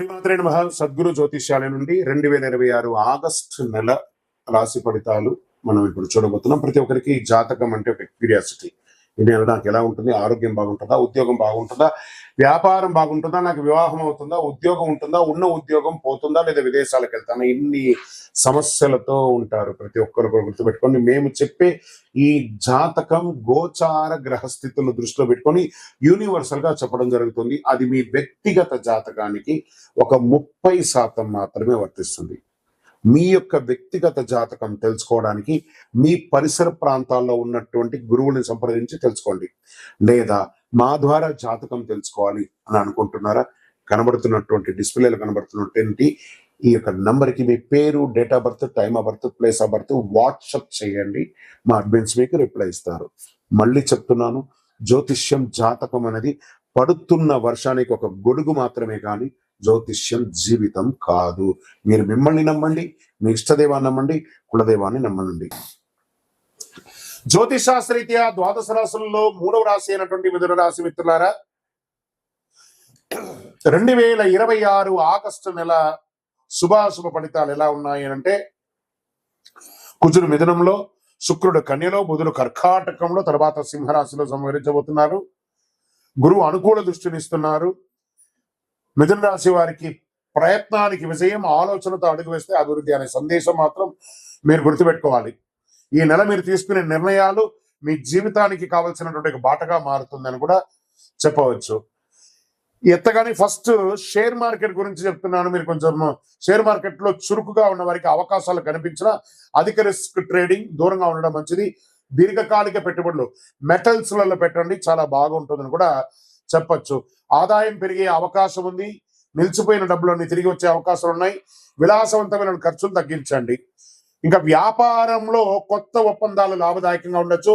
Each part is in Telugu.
శ్రీమాత్రే నమః. సద్గురు జ్యోతిష్యాలయం నుండి 2026 ఆగస్టు నెల రాశి ఫలితాలు మనం ఇప్పుడు చూడబోతున్నాం. ప్రతి ఒక్కరికి జాతకం అంటే ఒక క్యూరియాసిటీ. ఈ నెల నాకు ఎలా ఉంటుంది, ఆరోగ్యం బాగుంటుందా, ఉద్యోగం బాగుంటుందా, వ్యాపారం బాగుంటుందా, నాకు వివాహం అవుతుందా, ఉద్యోగం ఉంటుందా, ఉన్న ఉద్యోగం పోతుందా, లేదా విదేశాలకు వెళ్తానా, ఇన్ని సమస్యలతో ఉంటారు ప్రతి ఒక్కరు. గుర్తుపెట్టుకొని మేము చెప్పే ఈ జాతకం గోచార గ్రహస్థితులను దృష్టిలో పెట్టుకొని యూనివర్సల్ గా చెప్పడం జరుగుతుంది. అది మీ వ్యక్తిగత జాతకానికి ఒక 30% మాత్రమే వర్తిస్తుంది. మీ యొక్క వ్యక్తిగత జాతకం తెలుసుకోవడానికి మీ పరిసర ప్రాంతాల్లో ఉన్నటువంటి గురువుని సంప్రదించి తెలుసుకోండి. లేదా మా ద్వారా జాతకం తెలుసుకోవాలి అని అనుకుంటున్నారా? కనబడుతున్నటువంటి డిస్ప్లేలో కనబడుతున్నటువంటి ఈ యొక్క నంబర్కి మీ పేరు, date of birth, time of birth, place of birth WhatsApp చేయండి. మా అడ్మిన్స్ మీకు రిప్లై ఇస్తారు. మళ్ళీ చెప్తున్నాను, జ్యోతిష్యం జాతకం అనేది పడుతున్న వర్షానికి ఒక గొడుగు మాత్రమే కానీ జ్యోతిష్యం జీవితం కాదు. మీరు మిమ్మల్ని నమ్మండి, మీ ఇష్టదేవాన్ని నమ్మండి, కులదేవాన్ని నమ్మండి. జ్యోతిష్ శాస్త్రరీత్యా ద్వాదశ రాశుల్లో 3వ రాశి అయినటువంటి మిథున రాశి మిత్రులారా, 2026 ఆగస్టు నెల శుభాశుభ ఫలితాలు ఎలా ఉన్నాయి అంటే, కుజుడు మిథునంలో, శుక్రుడు కన్యలో, బుధుడు కర్కాటకంలో, తర్వాత సింహరాశిలో సంహరించబోతున్నారు. గురువు అనుకూల దృష్టినిస్తున్నారు. మిథున రాశి వారికి ప్రయత్నానికి విజయం, ఆలోచనతో అడుగు వేస్తే అభివృద్ధి అనే సందేశం మాత్రం మీరు గుర్తుపెట్టుకోవాలి. ఈ నెల మీరు తీసుకునే నిర్ణయాలు మీ జీవితానికి కావలసినటువంటి ఒక బాటగా మారుతుందని కూడా చెప్పవచ్చు. ఎత్తగానే ఫస్ట్ షేర్ మార్కెట్ గురించి చెప్తున్నాను. మీరు కొంచెం షేర్ మార్కెట్ లో చురుకుగా ఉన్న వారికి అవకాశాలు కనిపించినా అధిక రిస్క్ ట్రేడింగ్ దూరంగా ఉండడం మంచిది. దీర్ఘకాలిక పెట్టుబడులు మెటల్స్ లలో పెట్టండి, చాలా బాగుంటుందని కూడా చెప్పచ్చు. ఆదాయం పెరిగే అవకాశం ఉంది. నిలిచిపోయిన డబ్బులన్నీ తిరిగి వచ్చే అవకాశాలు ఉన్నాయి. విలాసవంతమైన ఖర్చులు తగ్గించండి. ఇంకా వ్యాపారంలో కొత్త ఒప్పందాలు లాభదాయకంగా ఉండొచ్చు.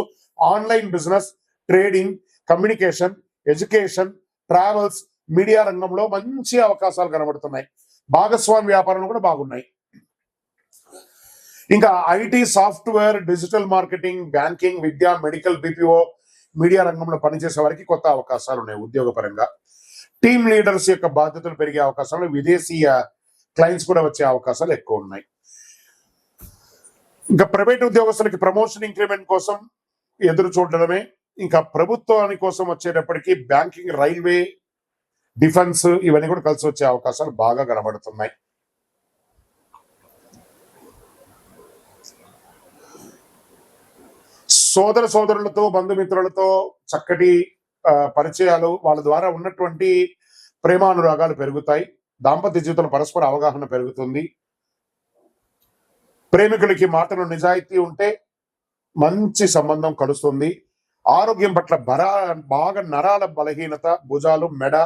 Online business, trading, communication, education, travels, media రంగంలో మంచి అవకాశాలు కనబడుతున్నాయి. భాగస్వామి వ్యాపారాలు కూడా బాగున్నాయి. ఇంకా IT, software, digital marketing, banking, Vidya, medical, BPO, media రంగంలో పనిచేసే వారికి కొత్త అవకాశాలు ఉన్నాయి. ఉద్యోగపరంగా టీమ్ లీడర్స్ యొక్క బాధ్యతలు పెరిగే అవకాశాలు, విదేశీయ క్లయింట్స్ కూడా వచ్చే అవకాశాలు ఎక్కువ ఉన్నాయి. ఇంకా ప్రైవేట్ ఉద్యోగస్తులకి ప్రమోషన్, ఇంక్రిమెంట్ కోసం ఎదురు చూడడమే. ఇంకా ప్రభుత్వాని కోసం వచ్చేటప్పటికి బ్యాంకింగ్, రైల్వే, డిఫెన్స్ ఇవన్నీ కూడా కలిసి వచ్చే అవకాశాలు బాగా కనబడుతున్నాయి. సోదరులతో, బంధుమిత్రులతో చక్కటి పరిచయాలు, వాళ్ళ ద్వారా ఉన్నటువంటి ప్రేమానురాగాలు పెరుగుతాయి. దాంపత్య జీవితంలో పరస్పర అవగాహన పెరుగుతుంది. ప్రేమికులకి మాటలు నిజాయితీ ఉంటే మంచి సంబంధం కలుస్తుంది. ఆరోగ్యం పట్ల బాగా నరాల బలహీనత, భుజాలు, మెడ,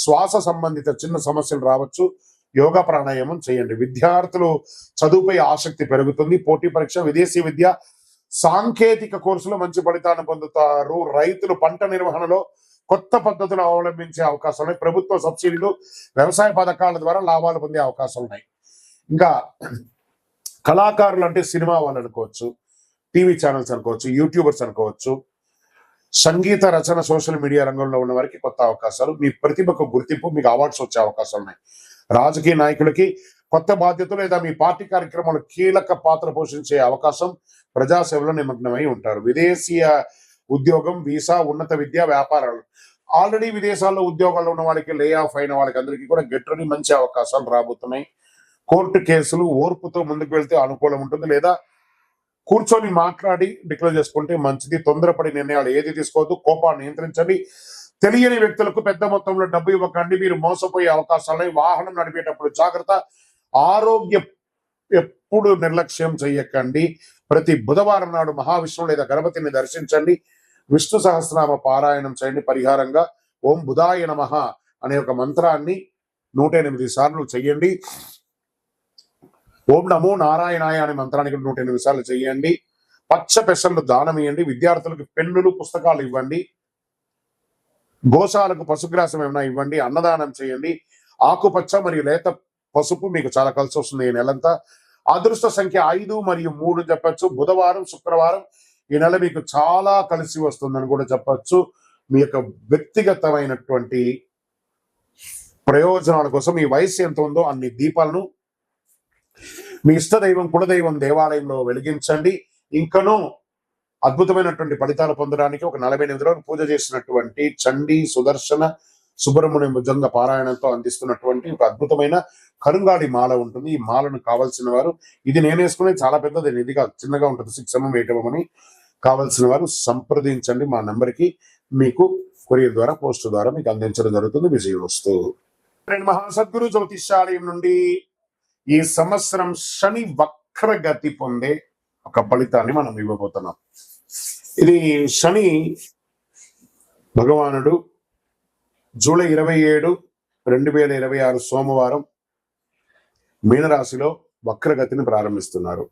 శ్వాస సంబంధిత చిన్న సమస్యలు రావచ్చు. యోగా, ప్రాణాయామం చేయండి. విద్యార్థులు చదువుపై ఆసక్తి పెరుగుతుంది. పోటీ పరీక్ష, విదేశీ విద్య, సాంకేతిక కోర్సులో మంచి ఫలితాన్ని పొందుతారు. రైతులు పంట నిర్వహణలో కొత్త పద్ధతులు అవలంబించే అవకాశాలు ఉన్నాయి. ప్రభుత్వ సబ్సిడీలు, వ్యవసాయ పథకాల ద్వారా లాభాలు పొందే అవకాశాలు ఉన్నాయి. ఇంకా కళాకారులు అంటే సినిమా వాళ్ళు అనుకోవచ్చు, టీవీ ఛానల్స్ అనుకోవచ్చు, యూట్యూబర్స్ అనుకోవచ్చు, సంగీత రచన, సోషల్ మీడియా రంగంలో ఉన్న వారికి కొత్త అవకాశాలు, మీ ప్రతిభకు గుర్తింపు, మీకు అవార్డ్స్ వచ్చే అవకాశాలు ఉన్నాయి. రాజకీయ నాయకులకి కొత్త బాధ్యతలు లేదా మీ పార్టీ కార్యక్రమాలు కీలక పాత్ర పోషించే అవకాశం, ప్రజాసేవలో నిమగ్నమై ఉంటారు. విదేశీయ ఉద్యోగం, వీసా, ఉన్నత విద్య, వ్యాపారాలు, ఆల్రెడీ విదేశాల్లో ఉద్యోగాల్లో ఉన్న వాళ్ళకి, లే ఆఫ్ అయిన వాళ్ళకి అందరికీ కూడా గెట్రని మంచి అవకాశాలు రాబోతున్నాయి. కోర్టు కేసులు ఓర్పుతో ముందుకు వెళ్తే అనుకూలం ఉంటుంది. లేదా కూర్చొని మాట్లాడి డిక్లేర్ చేసుకుంటే మంచిది. తొందరపడి నిర్ణయాలు ఏది తీసుకోవద్దు. కోపాన్ని నియంత్రించండి. తెలియని వ్యక్తులకు పెద్ద మొత్తంలో డబ్బు ఇవ్వకండి, మీరు మోసపోయే అవకాశాలు. వాహనం నడిపేటప్పుడు జాగ్రత్త. ఆరోగ్యం ఎప్పుడు నిర్లక్ష్యం చెయ్యకండి. ప్రతి బుధవారం నాడు మహావిష్ణువు లేదా గణపతిని దర్శించండి. విష్ణు సహస్రనామ పారాయణం చేయండి. పరిహారంగా ఓం బుధాయ నమః అనే ఒక మంత్రాన్ని 108 సార్లు చెయ్యండి. ఓం నమో నారాయణాయ అనే మంత్రానికి 108 సార్లు చెయ్యండి. పచ్చ పెసర్లు దానం ఇవ్వండి. విద్యార్థులకు పెన్నులు, పుస్తకాలు ఇవ్వండి. గోశాలకు పశుగ్రాసం ఏమైనా ఇవ్వండి. అన్నదానం చేయండి. ఆకుపచ్చ మరియు లేత పసుపు మీకు చాలా కలిసి వస్తుంది ఈ నెలంతా. అదృష్ట సంఖ్య 5 మరియు 3 చెప్పచ్చు. బుధవారం, శుక్రవారం ఈ నెల మీకు చాలా కలిసి వస్తుందని కూడా చెప్పచ్చు. మీ యొక్క వ్యక్తిగతమైనటువంటి ప్రయోజనాల కోసం మీ వయసు ఎంత ఉందో అన్ని దీపాలను మీ ఇష్టదైవం కులదైవం దేవాలయంలో వెలిగించండి. ఇంకనూ అద్భుతమైనటువంటి ఫలితాలు పొందడానికి ఒక 48 రోజులు పూజ చేసినటువంటి చండీ సుదర్శన సుబ్రహ్మణ్యం భుజంగ పారాయణంతో అందిస్తున్నటువంటి ఒక అద్భుతమైన కరుంగాడి మాల ఉంటుంది. ఈ మాలను కావాల్సిన వారు, ఇది నేను వేసుకునే చాలా పెద్దది, ఇది కాదు, చిన్నగా ఉంటుంది, 6 mm 8 mm అని. కావాల్సిన వారు సంప్రదించండి మా నంబర్కి. మీకు కొరియర్ ద్వారా పోస్ట్ ద్వారా మీకు అందించడం జరుగుతుంది. విజయవస్తు. మహాసద్గురు జ్యోతిష్యాలయం నుండి ఈ సంవత్సరం శని వక్రగతి పొందే ఒక ఫలితాన్ని మనం ఇవ్వబోతున్నాం. ఇది శని భగవానుడు జూలై 27, 2026 సోమవారం మీనరాశిలో వక్రగతిని ప్రారంభిస్తున్నారు.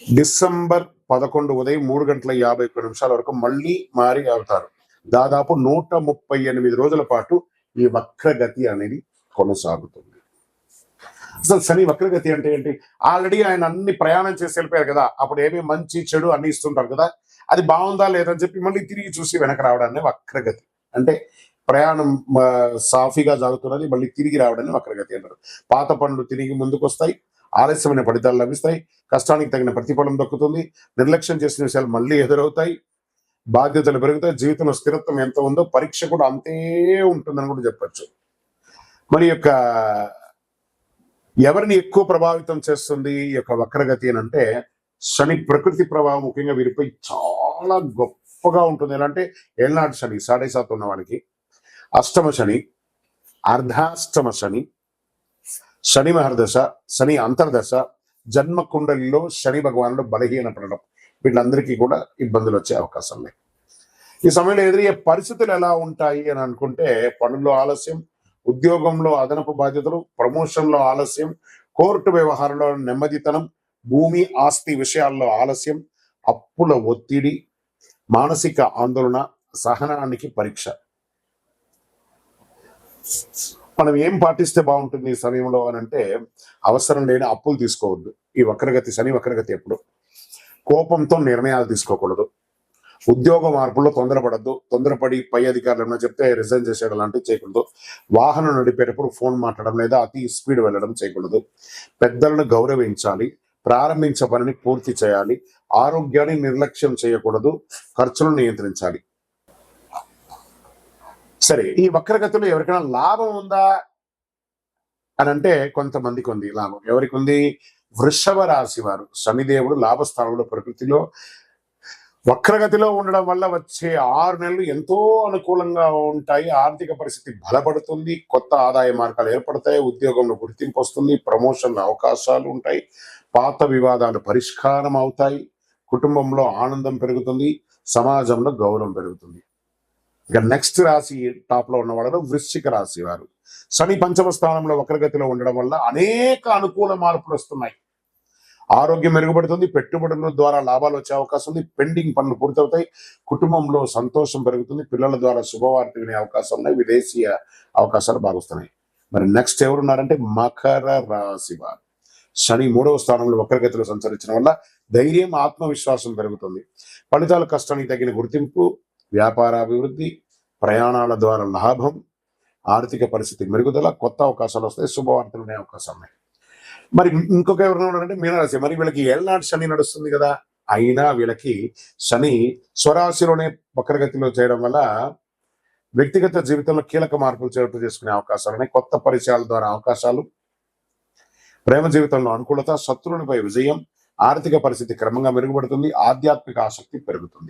డిసెంబర్ 11 ఉదయం 3:51 వరకు మళ్ళీ మారి అవుతారు. దాదాపు 138 రోజుల పాటు ఈ వక్రగతి అనేది కొనసాగుతుంది. అసలు శని వక్రగతి అంటే ఏంటి? ఆల్రెడీ ఆయన అన్ని ప్రయాణం చేసి వెళ్ళిపోయారు కదా, అప్పుడు ఏమి మంచి చెడు అన్ని ఇస్తుంటారు కదా, అది బాగుందా లేదని చెప్పి మళ్ళీ తిరిగి చూసి వెనక రావడాన్ని వక్రగతి అంటే. ప్రయాణం సాఫీగా సాగుతున్నది, మళ్ళీ తిరిగి రావడాన్ని వక్రగతి అంటారు. పాత పనులు తిరిగి ముందుకు వస్తాయి, ఆలస్యమైన ఫలితాలు లభిస్తాయి, కష్టానికి తగిన ప్రతిఫలం దక్కుతుంది, నిర్లక్ష్యం చేసిన విషయాలు మళ్ళీ ఎదురవుతాయి, బాధ్యతలు పెరుగుతాయి, జీవితంలో స్థిరత్వం ఎంత ఉందో పరీక్ష కూడా అంతే ఉంటుందని కూడా చెప్పచ్చు. మరి యొక్క ఎవరిని ఎక్కువ ప్రభావితం చేస్తుంది ఈ యొక్క వక్రగతి అని అంటే, శని ప్రకృతి ప్రభావం ముఖ్యంగా వీరిపై చాలా గొప్పగా ఉంటుంది. ఎలా అంటే ఏళ్ళనాటి శని 7.5 ఉన్న వానికి, అష్టమ శని, అర్ధాష్టమ శని, శని మహర్దశ, శని అంతర్దశ, జన్మ కుండలిలో శని భగవానుడు బలహీనపడడం, వీళ్ళందరికీ కూడా ఇబ్బందులు వచ్చే అవకాశం లేదు. ఈ సమయంలో ఎదురయ్యే పరిస్థితులు ఎలా ఉంటాయి అని అనుకుంటే, పనుల్లో ఆలస్యం, ఉద్యోగంలో అదనపు బాధ్యతలు, ప్రమోషన్లో ఆలస్యం, కోర్టు వ్యవహారంలో నెమ్మదితనం, భూమి ఆస్తి విషయాల్లో ఆలస్యం, అప్పుల ఒత్తిడి, మానసిక ఆందోళన, సహనానికి పరీక్ష. మనం ఏం పాటిస్తే బాగుంటుంది ఈ సమయంలో అని అంటే, అవసరం లేని అప్పులు తీసుకోవద్దు. ఈ వక్రగతి శని వక్రగతి ఎప్పుడు కోపంతో నిర్ణయాలు తీసుకోకూడదు. ఉద్యోగ మార్పుల్లో తొందరపడద్దు. తొందరపడి పై అధికారులు ఏమైనా చెప్తే రిజైన్ చేసేయడం లాంటివి చేయకూడదు. వాహనం నడిపేటప్పుడు ఫోన్ మాట్లాడడం లేదా అతి స్పీడ్ వెళ్ళడం చేయకూడదు. పెద్దలను గౌరవించాలి. ప్రారంభించే పనిని పూర్తి చేయాలి. ఆరోగ్యాన్ని నిర్లక్ష్యం చేయకూడదు. ఖర్చులను నియంత్రించాలి. సరే, ఈ వక్రగతిలో ఎవరికైనా లాభం ఉందా అని అంటే, కొంతమందికి ఉంది లాభం. ఎవరికి ఉంది? వృషభ రాశి వారు. శనిదేవుడు లాభస్థానంలో ప్రకృతిలో వక్రగతిలో ఉండడం వల్ల వచ్చే 6 నెలలు ఎంతో అనుకూలంగా ఉంటాయి. ఆర్థిక పరిస్థితి బలపడుతుంది, కొత్త ఆదాయ మార్గాలు ఏర్పడతాయి, ఉద్యోగంలో గుర్తింపు వస్తుంది, ప్రమోషన్ల అవకాశాలు ఉంటాయి, పాత వివాదాలు పరిష్కారం అవుతాయి, కుటుంబంలో ఆనందం పెరుగుతుంది, సమాజంలో గౌరవం పెరుగుతుంది. ఇక నెక్స్ట్ రాశి టాప్ లో ఉన్న వాళ్ళు వృశ్చిక రాశి వారు. శని పంచమ స్థానంలో వక్రగతిలో ఉండడం వల్ల అనేక అనుకూల మార్పులు వస్తున్నాయి. ఆరోగ్యం మెరుగుపడుతుంది, పెట్టుబడుల ద్వారా లాభాలు వచ్చే అవకాశం ఉంది, పెండింగ్ పనులు పూర్తవుతాయి, కుటుంబంలో సంతోషం పెరుగుతుంది, పిల్లల ద్వారా శుభవార్త వినే అవకాశం ఉన్నాయి, విదేశీయ అవకాశాలు బాగుస్తున్నాయి. మరి నెక్స్ట్ ఎవరున్నారంటే మకర రాశి వారు. శని 3వ స్థానంలో వక్రగతిలో సంచరించడం వల్ల ధైర్యం, ఆత్మవిశ్వాసం పెరుగుతుంది, ఫలితాల కష్టానికి తగిన గుర్తింపు, వ్యాపార అభివృద్ధి, ప్రయాణాల ద్వారా లాభం, ఆర్థిక పరిస్థితి మెరుగుదల, కొత్త అవకాశాలు వస్తాయి, శుభవార్తలు వినే అవకాశం ఉన్నాయి. మరి ఇంకొక ఎవరైనా ఉన్నారంటే మీనరాశి. మరి వీళ్ళకి ఏళ్ళనాటి శని నడుస్తుంది కదా, అయినా వీళ్ళకి శని స్వరాశిలోనే వక్రగతిలో చేయడం వల్ల వ్యక్తిగత జీవితంలో కీలక మార్పులు చోటు చేసుకునే అవకాశాలు ఉన్నాయి. కొత్త పరిచయాల ద్వారా అవకాశాలు, ప్రేమ జీవితంలో అనుకూలత, శత్రువులపై విజయం, ఆర్థిక పరిస్థితి క్రమంగా మెరుగుపడుతుంది, ఆధ్యాత్మిక ఆసక్తి పెరుగుతుంది.